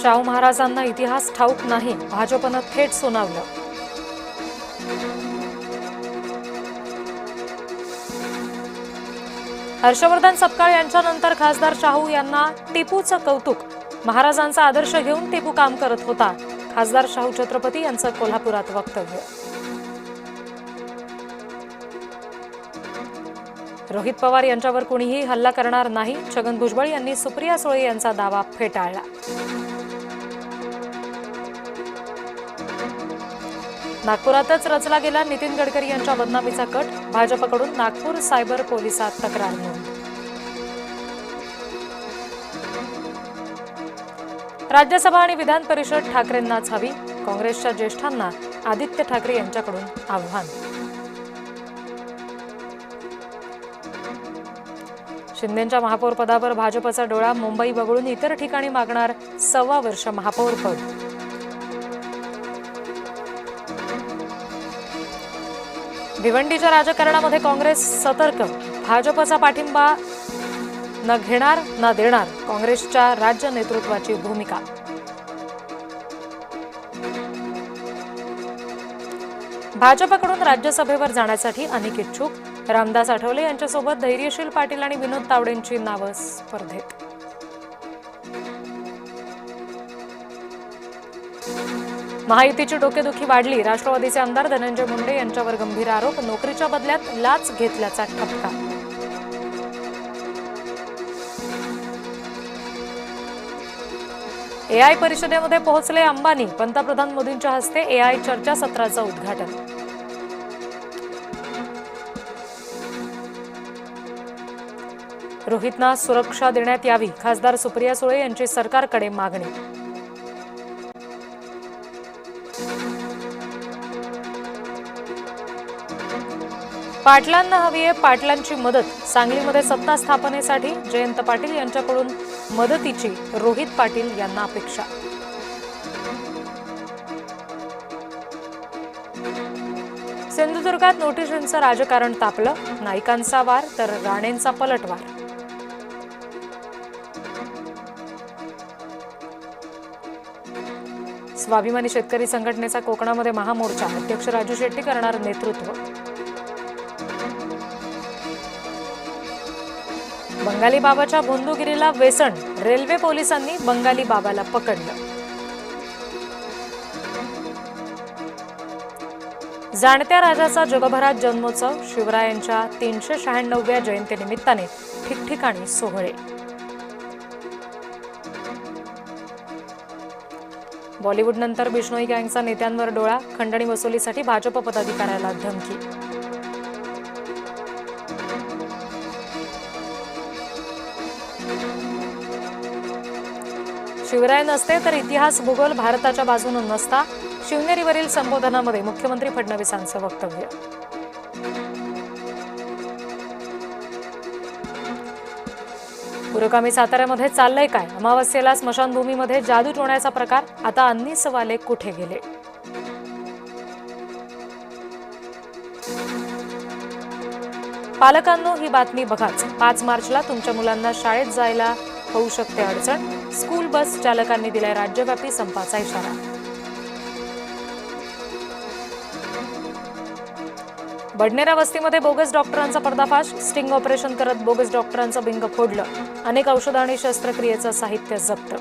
शाहू महाराजांना इतिहास ठाऊक नाही, भाजपनं थेट सुनावलं. हर्षवर्धन सपकाळ यांच्यानंतर खासदार शाहू यांना टिपूचं कौतुक. महाराजांचा आदर्श घेऊन टिपू काम करत होता. खासदार शाहू छत्रपती यांचं कोल्हापुरात वक्तव्य. रोहित पवार यांच्यावर कोणीही हल्ला करणार नाही, छगन भुजबळ यांनी सुप्रिया सुळे यांचा दावा फेटाळला. नागपुरातच रचला गेला नितीन गडकरी यांच्या बदनामीचा कट. भाजपकडून नागपूर सायबर पोलिसात तक्रार नोंद. राज्यसभा आणि विधान परिषद ठाकरेंनाच हवी. काँग्रेसच्या ज्येष्ठांना आदित्य ठाकरे यांच्याकडून आव्हान. शिंदेंच्या महापौर पदावर भाजपचा डोळा. मुंबई वगळून इतर ठिकाणी मागणार 1.25 वर्ष महापौर पद. भिवंडीच्या राजकारणामध्ये काँग्रेस सतर्क. भाजपचा पाठिंबा न घेणार न देणार, काँग्रेसच्या राज्य नेतृत्वाची भूमिका. भाजपकडून राज्यसभेवर जाण्यासाठी अनेक इच्छुक. रामदास आठवले यांच्यासोबत धैर्यशील पाटील आणि विनोद तावडेंची नावं स्पर्धेत. महायुतीची डोकेदुखी वाढली. राष्ट्रवादीचे आमदार धनंजय मुंडे यांच्यावर गंभीर आरोप. नोकरीच्या बदल्यात लाच घेतल्याचा ठपका. एआय परिषदेमध्ये पोहोचले अंबानी. पंतप्रधान मोदींच्या हस्ते एआय चर्चासत्राचं उद्घाटन. रोहितना सुरक्षा देण्यात यावी, खासदार सुप्रिया सुळे यांची सरकारकडे मागणी. पाटलांना हवी आहे पाटलांची मदत. सांगलीमध्ये सत्ता स्थापनेसाठी जयंत पाटील यांच्याकडून मदतीची रोहित पाटील यांना अपेक्षा. सिंधुदुर्गात नोटिशींचं राजकारण तापलं. नाईकांचा वार तर राणेंचा पलटवार. स्वाभिमानी शेतकरी संघटनेचा कोकणामध्ये महामोर्चा. अध्यक्ष राजू शेट्टी करणार नेतृत्व. बंगाली बाबाच्या भोंदूगिरीला वेसण. रेल्वे पोलिसांनी बंगाली बाबाला पकडलं. जाणत्या राजाचा जगभरात जन्मोत्सव. शिवरायांच्या 396व्या जयंतीनिमित्ताने ठिकठिकाणी सोहळे. बॉलिवूडनंतर बिश्नोई गँगचा नेत्यांवर डोळा. खंडणी वसुलीसाठी भाजप पदाधिकाऱ्याला धमकी. शिवराय नसते तर इतिहास भूगोल भारताच्या बाजूने नसता. शिवनेरीवरील संबोधनामध्ये मुख्यमंत्री फडणवीसांचं वक्तव्य. पुरोगामी साताऱ्यामध्ये चाललंय काय? अमावस्येला स्मशानभूमीमध्ये जादू टोण्याचा प्रकार. आता अन्नीसवाले कुठे गेले? पालकांनो, ही बातमी बघाच. 5 मार्चला तुमच्या मुलांना शाळेत जायला होऊ शकते अडचण. स्कूल बस चालकांनी दिलाय राज्यव्यापी संपाचा इशारा. बडनेरा वस्तीमध्ये बोगस डॉक्टरांचा पर्दाफाश. स्टिंग ऑपरेशन करत बोगस डॉक्टरांचं बिंग फोडलं. अनेक औषधं आणि शस्त्रक्रियेचं साहित्य जप्त.